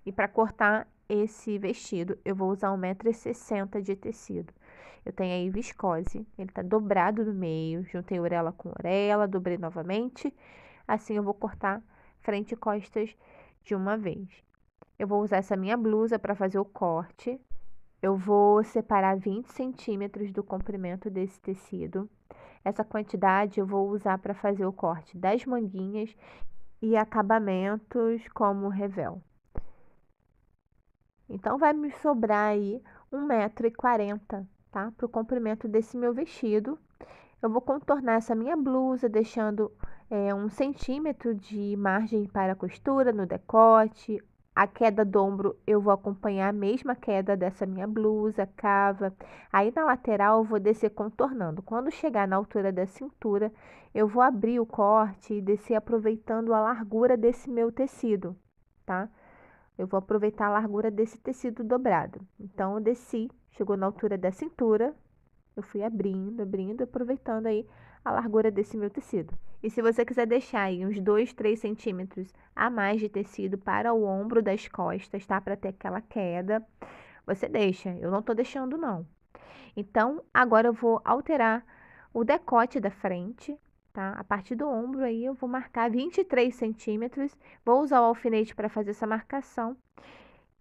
E para cortar esse vestido, eu vou usar 1,60 m de tecido. Eu tenho aí viscose, ele tá dobrado no meio, juntei orelha com orelha, dobrei novamente. Assim eu vou cortar frente e costas de uma vez. Eu vou usar essa minha blusa para fazer o corte. Eu vou separar 20 centímetros do comprimento desse tecido. Essa quantidade eu vou usar para fazer o corte das manguinhas e acabamentos como revel. Então, vai me sobrar aí 1,40 m, tá? Para o comprimento desse meu vestido. Eu vou contornar essa minha blusa, deixando 1 centímetro de margem para costura no decote. A queda do ombro eu vou acompanhar a mesma queda dessa minha blusa, cava. Aí na lateral eu vou descer contornando. Quando chegar na altura da cintura, eu vou abrir o corte e descer aproveitando a largura desse meu tecido, tá? Eu vou aproveitar a largura desse tecido dobrado. Então, eu desci, chegou na altura da cintura, eu fui abrindo, abrindo, aproveitando aí a largura desse meu tecido. E se você quiser deixar aí uns 2, 3 centímetros a mais de tecido para o ombro das costas, tá? Para ter aquela queda, você deixa. Eu não tô deixando, não. Então, agora eu vou alterar o decote da frente, tá? A partir do ombro aí eu vou marcar 23 centímetros. Vou usar o alfinete para fazer essa marcação.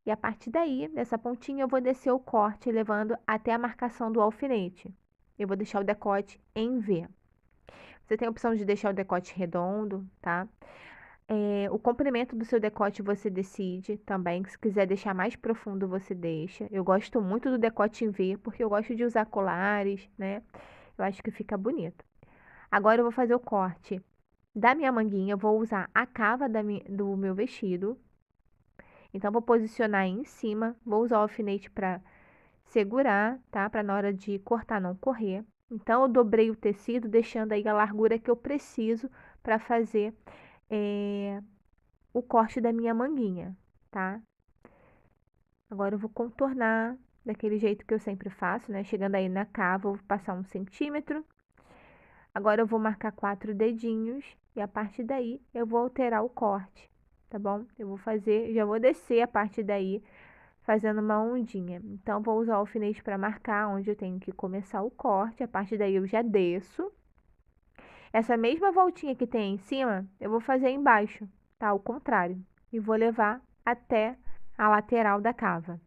E a partir daí, nessa pontinha, eu vou descer o corte, levando até a marcação do alfinete. Eu vou deixar o decote em V. Você tem a opção de deixar o decote redondo, tá? O comprimento do seu decote você decide também. Se quiser deixar mais profundo, você deixa. Eu gosto muito do decote em V, porque eu gosto de usar colares, né? Eu acho que fica bonito. Agora eu vou fazer o corte da minha manguinha. Eu vou usar a cava do meu vestido. Então, vou posicionar aí em cima. Vou usar o alfinete para segurar, tá? Para na hora de cortar não correr. Então, eu dobrei o tecido, deixando aí a largura que eu preciso para fazer o corte da minha manguinha, tá? Agora, eu vou contornar daquele jeito que eu sempre faço, né? Chegando aí na cava, eu vou passar 1 centímetro. Agora, eu vou marcar 4 dedinhos e a partir daí eu vou alterar o corte, tá bom? Eu vou fazer, já vou descer a partir daí fazendo uma ondinha. Então, vou usar o alfinete para marcar onde eu tenho que começar o corte. A partir daí, eu já desço. Essa mesma voltinha que tem em cima, eu vou fazer embaixo, tá? Ao contrário. E vou levar até a lateral da cava.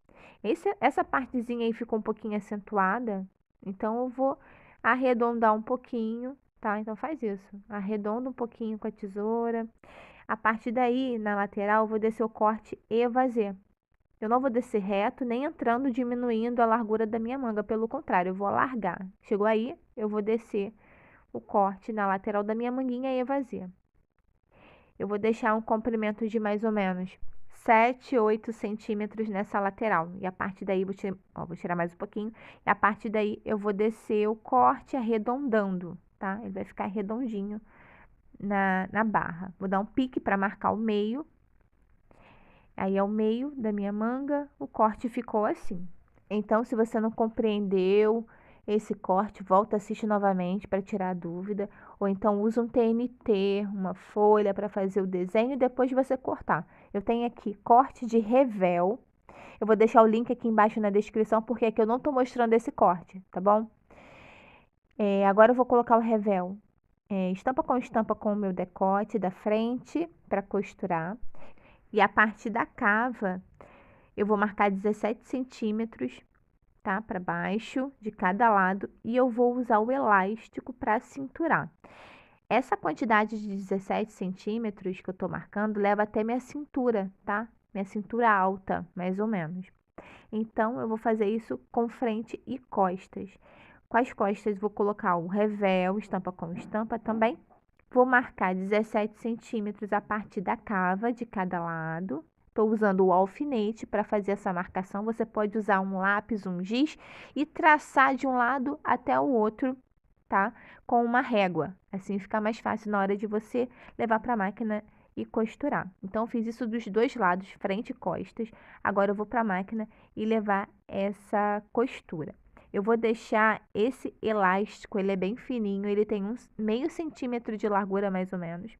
Essa partezinha aí ficou um pouquinho acentuada, então eu vou arredondar um pouquinho, tá? Então, faz isso. Arredonda um pouquinho com a tesoura. A partir daí, na lateral, eu vou descer o corte e fazer. Eu não vou descer reto, nem entrando, diminuindo a largura da minha manga. Pelo contrário, eu vou alargar. Chegou aí, eu vou descer o corte na lateral da minha manguinha e fazer. Eu vou deixar um comprimento de mais ou menos 7, 8 centímetros nessa lateral. E a partir daí, vou tirar mais um pouquinho. E a partir daí, eu vou descer o corte arredondando, tá? Ele vai ficar redondinho na barra. Vou dar um pique para marcar o meio. Aí, ao meio da minha manga, o corte ficou assim. Então, se você não compreendeu esse corte, volta, assiste novamente para tirar a dúvida. Ou então, usa um TNT, uma folha para fazer o desenho e depois você cortar. Eu tenho aqui corte de revel. Eu vou deixar o link aqui embaixo na descrição, porque aqui eu não estou mostrando esse corte, tá bom? Agora eu vou colocar o revel estampa com o meu decote da frente para costurar. E a parte da cava, eu vou marcar 17 centímetros, tá? Para baixo de cada lado. E eu vou usar o elástico para cinturar. Essa quantidade de 17 centímetros que eu tô marcando leva até minha cintura, tá? Minha cintura alta, mais ou menos. Então, eu vou fazer isso com frente e costas. Com as costas, vou colocar o revel, estampa com estampa também. Vou marcar 17 centímetros a partir da cava de cada lado. Estou usando o alfinete para fazer essa marcação. Você pode usar um lápis, um giz e traçar de um lado até o outro, tá? Com uma régua. Assim fica mais fácil na hora de você levar para a máquina e costurar. Então, fiz isso dos dois lados, frente e costas. Agora, eu vou para a máquina e levar essa costura. Eu vou deixar esse elástico, ele é bem fininho, ele tem uns meio centímetro de largura mais ou menos.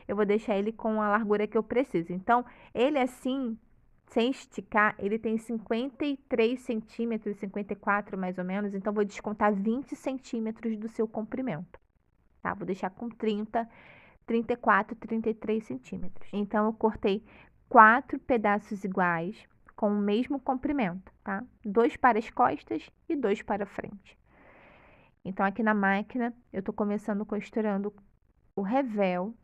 Eu vou deixar ele com a largura que eu preciso. Então, ele assim, sem esticar, ele tem 53 centímetros, 54 mais ou menos, então vou descontar 20 centímetros do seu comprimento, tá? Vou deixar com 30, 34, 33 centímetros. Então, eu cortei 4 pedaços iguais com o mesmo comprimento, tá? 2 para as costas e 2 para a frente. Então, aqui na máquina, eu tô começando costurando o revel,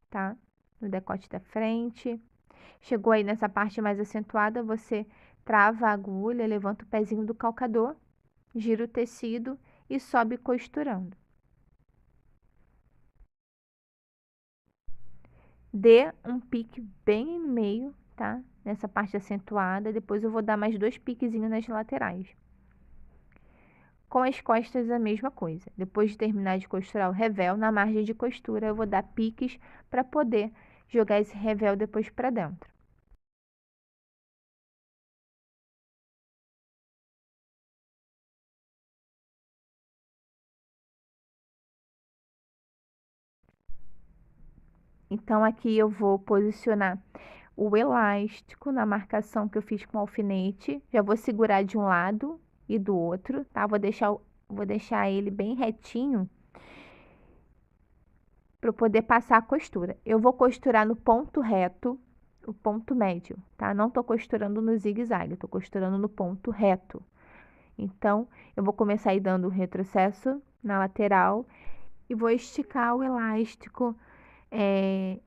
tá? No decote da frente. Chegou aí nessa parte mais acentuada, você trava a agulha, levanta o pezinho do calcador, gira o tecido e sobe costurando. Dê um pique bem no meio, tá? Nessa parte acentuada, depois eu vou dar mais 2 piquezinhos nas laterais. Com as costas a mesma coisa. Depois de terminar de costurar o revel, na margem de costura eu vou dar piques para poder jogar esse revel depois para dentro. Então, aqui eu vou posicionar o elástico na marcação que eu fiz com alfinete. Já vou segurar de um lado e do outro, tá? Vou deixar ele bem retinho para eu poder passar a costura. Eu vou costurar no ponto reto, o ponto médio, tá? Não tô costurando no zigue-zague, tô costurando no ponto reto. Então, eu vou começar aí dando um retrocesso na lateral e vou esticar o elástico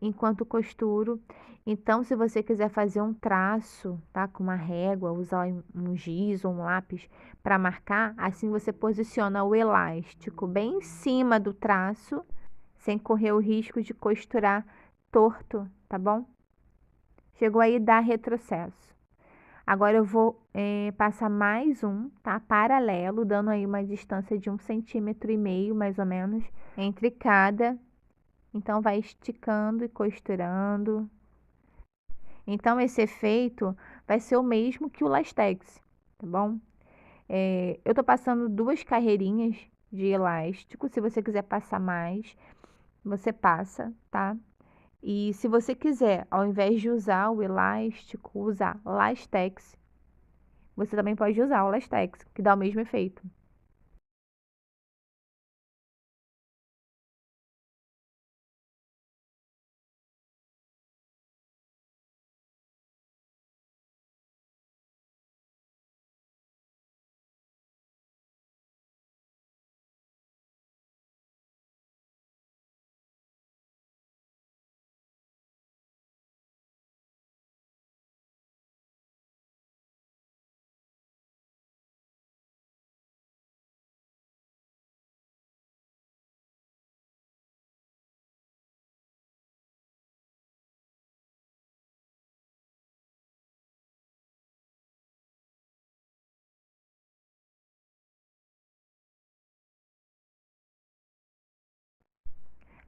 enquanto costuro. Então, se você quiser fazer um traço, tá? Com uma régua, usar um giz ou um lápis para marcar, assim você posiciona o elástico bem em cima do traço, sem correr o risco de costurar torto, tá bom? Chegou aí, dá retrocesso. Agora eu vou passar mais um, tá? Paralelo, dando aí uma distância de 1,5 cm, mais ou menos, entre cada. Então, vai esticando e costurando. Então, esse efeito vai ser o mesmo que o lastex, tá bom? Eu tô passando 2 carreirinhas de elástico. Se você quiser passar mais, você passa, tá? E se você quiser, ao invés de usar o elástico, usar lastex, você também pode usar o lastex, que dá o mesmo efeito.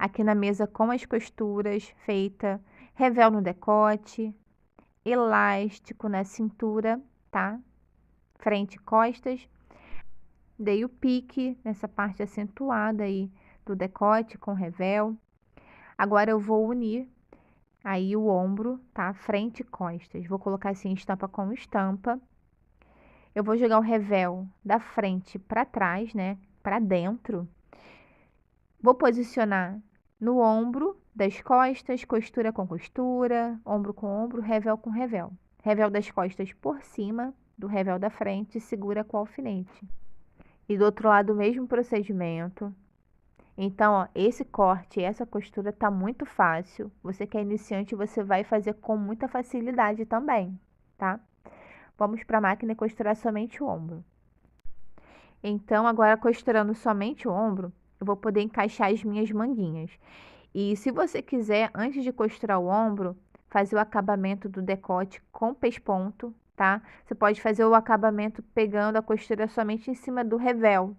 Aqui na mesa com as costuras feitas, revel no decote, elástico na cintura, tá? Frente e costas. Dei o pique nessa parte acentuada aí do decote com revel. Agora eu vou unir aí o ombro, tá? Frente e costas. Vou colocar assim estampa com estampa. Eu vou jogar o revel da frente para trás, né? Para dentro. Vou posicionar no ombro das costas, costura com costura, ombro com ombro, revel com revel. Revel das costas por cima do revel da frente, segura com alfinete. E do outro lado o mesmo procedimento. Então, ó, esse corte, essa costura tá muito fácil. Você que é iniciante, você vai fazer com muita facilidade também, tá? Vamos para a máquina e costurar somente o ombro. Então, agora costurando somente o ombro, eu vou poder encaixar as minhas manguinhas. E se você quiser, antes de costurar o ombro, fazer o acabamento do decote com pesponto, tá? Você pode fazer o acabamento pegando a costura somente em cima do revel.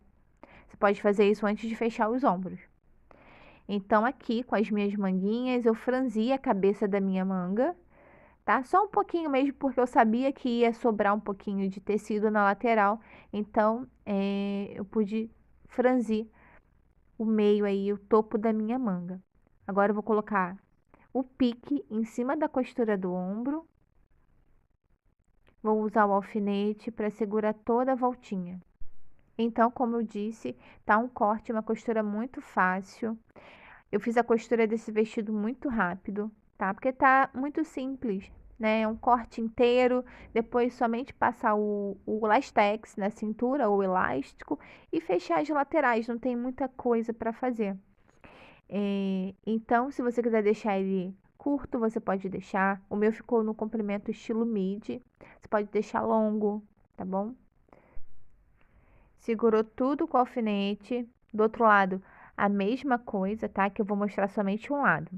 Você pode fazer isso antes de fechar os ombros. Então, aqui com as minhas manguinhas, eu franzi a cabeça da minha manga, tá? Só um pouquinho mesmo, porque eu sabia que ia sobrar um pouquinho de tecido na lateral. Então, eu pude franzir o meio aí, o topo da minha manga. Agora eu vou colocar o pique em cima da costura do ombro vou usar o alfinete para segurar toda a voltinha. Então, como eu disse, tá um corte, uma costura muito fácil. Eu fiz a costura desse vestido muito rápido, tá? Porque tá muito simples, né? É um corte inteiro, depois somente passar o lastex na cintura, ou elástico, e fechar as laterais, não tem muita coisa para fazer. Então, se você quiser deixar ele curto, você pode deixar. O meu ficou no comprimento estilo midi, você pode deixar longo, tá bom? Segurou tudo com o alfinete. Do outro lado, a mesma coisa, tá? Que eu vou mostrar somente um lado.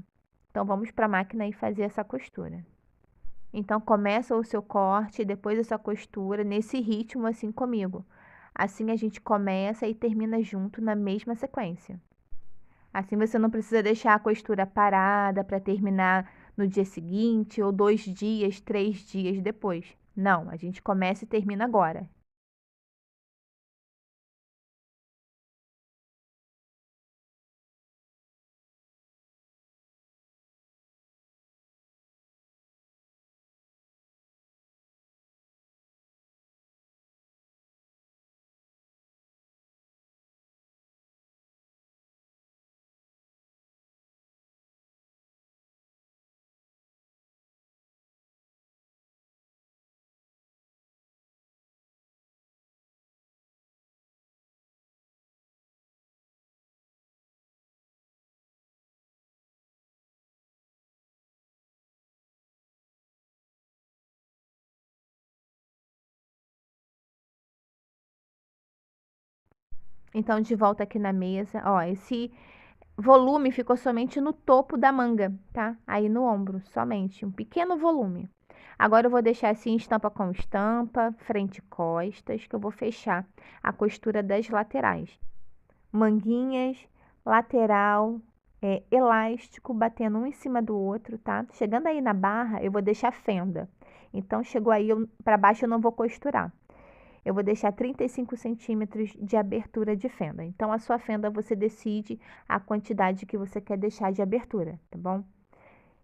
Então, vamos para a máquina e fazer essa costura. Então, começa o seu corte, depois essa costura, nesse ritmo assim comigo. Assim a gente começa e termina junto na mesma sequência. Assim você não precisa deixar a costura parada para terminar no dia seguinte, ou 2 dias, 3 dias depois. Não, a gente começa e termina agora. Então, de volta aqui na mesa, ó, esse volume ficou somente no topo da manga, tá? Aí no ombro, somente, um pequeno volume. Agora eu vou deixar assim estampa com estampa, frente e costas, que eu vou fechar a costura das laterais. Manguinhas, lateral, elástico, batendo um em cima do outro, tá? Chegando aí na barra, eu vou deixar fenda. Então, chegou aí, para baixo eu não vou costurar. Eu vou deixar 35 centímetros de abertura de fenda. Então, a sua fenda você decide a quantidade que você quer deixar de abertura, tá bom?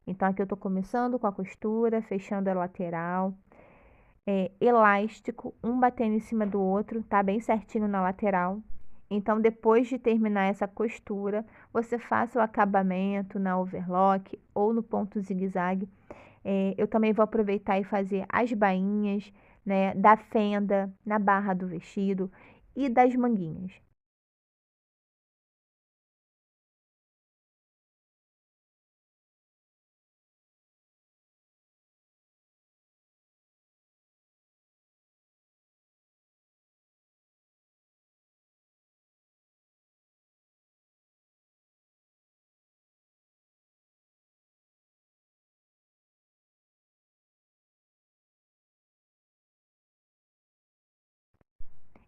Então, aqui eu tô começando com a costura, fechando a lateral, elástico, um batendo em cima do outro, tá? Bem certinho na lateral. Então, depois de terminar essa costura, você faça o acabamento na overlock ou no ponto zigue-zague. Eu também vou aproveitar e fazer as bainhas, né, da fenda na barra do vestido e das manguinhas.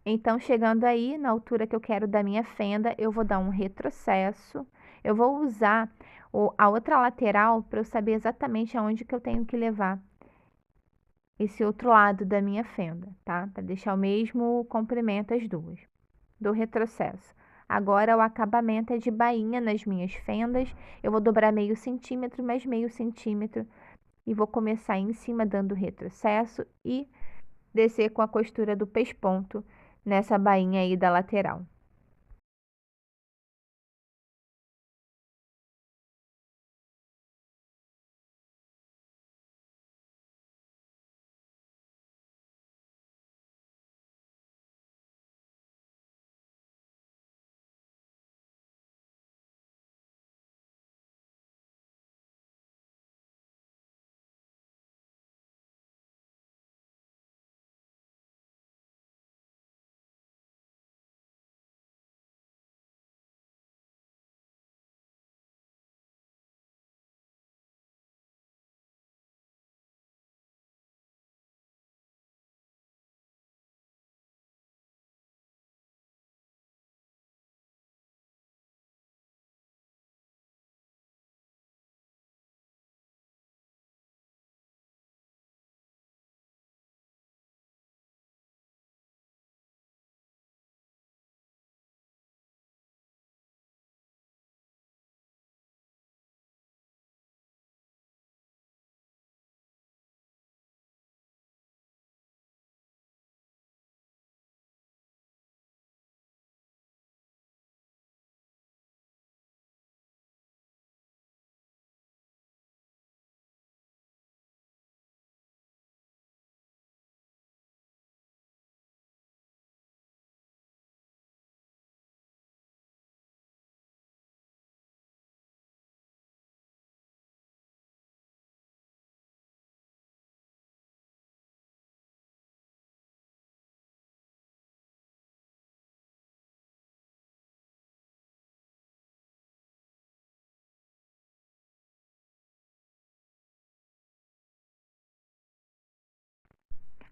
Então, chegando aí na altura que eu quero da minha fenda, eu vou dar um retrocesso. Eu vou usar a outra lateral para eu saber exatamente aonde que eu tenho que levar esse outro lado da minha fenda, tá? Para deixar o mesmo comprimento as duas. Do retrocesso. Agora o acabamento é de bainha nas minhas fendas. Eu vou dobrar meio centímetro, mais meio centímetro e vou começar em cima dando retrocesso e descer com a costura do pesponto nessa bainha aí da lateral.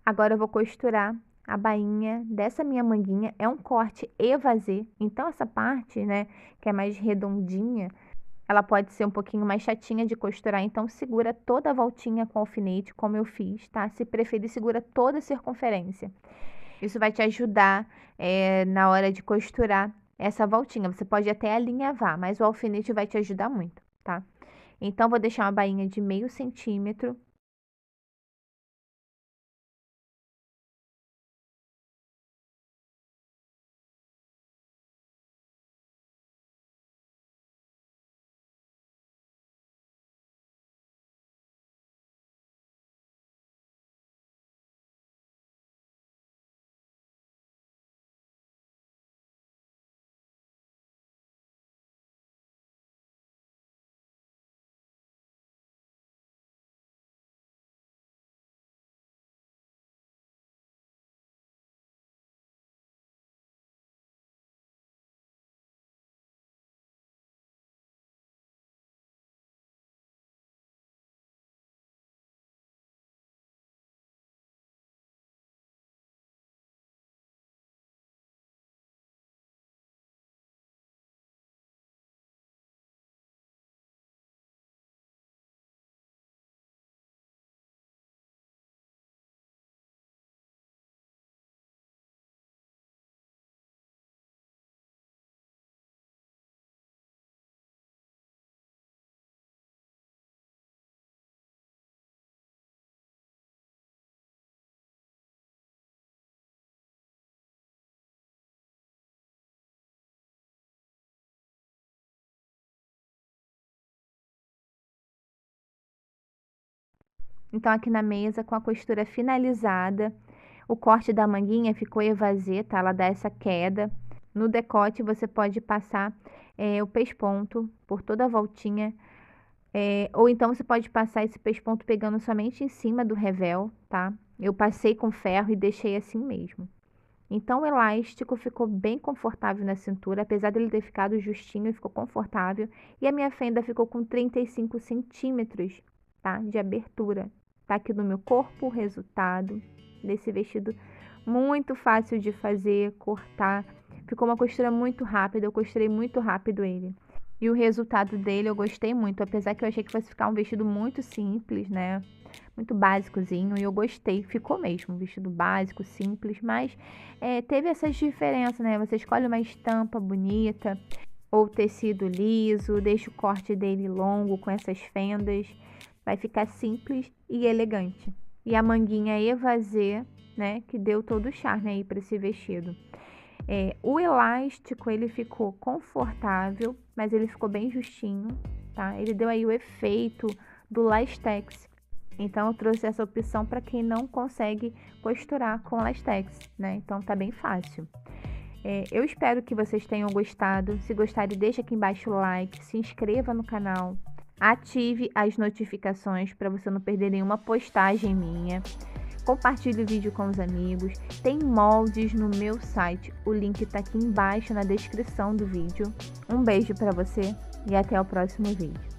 Agora eu vou costurar a bainha dessa minha manguinha. É um corte evasê, então essa parte, né, que é mais redondinha, ela pode ser um pouquinho mais chatinha de costurar, então segura toda a voltinha com alfinete, como eu fiz, tá? Se preferir, segura toda a circunferência. Isso vai te ajudar na hora de costurar essa voltinha. Você pode até alinhavar, mas o alfinete vai te ajudar muito, tá? Então, vou deixar uma bainha de meio centímetro. Então, aqui na mesa, com a costura finalizada, o corte da manguinha ficou evasê, tá? Ela dá essa queda. No decote, você pode passar o pesponto por toda a voltinha, ou então você pode passar esse pesponto pegando somente em cima do revel, tá? Eu passei com ferro e deixei assim mesmo. Então, o elástico ficou bem confortável na cintura, apesar dele ter ficado justinho, ficou confortável. E a minha fenda ficou com 35 centímetros, tá? De abertura. Tá aqui no meu corpo o resultado desse vestido. Muito fácil de fazer, cortar. Ficou uma costura muito rápida, eu costurei muito rápido ele. E o resultado dele eu gostei muito, apesar que eu achei que fosse ficar um vestido muito simples, né? Muito básicozinho, e eu gostei, ficou mesmo, um vestido básico, simples, mas teve essas diferenças, né? Você escolhe uma estampa bonita, ou tecido liso, deixa o corte dele longo com essas fendas, vai ficar simples e elegante. E a manguinha evasê, né, que deu todo o charme aí para esse vestido. O elástico, ele ficou confortável, mas ele ficou bem justinho, tá? Ele deu aí o efeito do lastex. Então, eu trouxe essa opção para quem não consegue costurar com lastex, né? Então, tá bem fácil. Eu espero que vocês tenham gostado. Se gostarem, deixa aqui embaixo o like, se inscreva no canal, ative as notificações para você não perder nenhuma postagem minha. Compartilhe o vídeo com os amigos. Tem moldes no meu site. O link tá aqui embaixo na descrição do vídeo. Um beijo para você e até o próximo vídeo.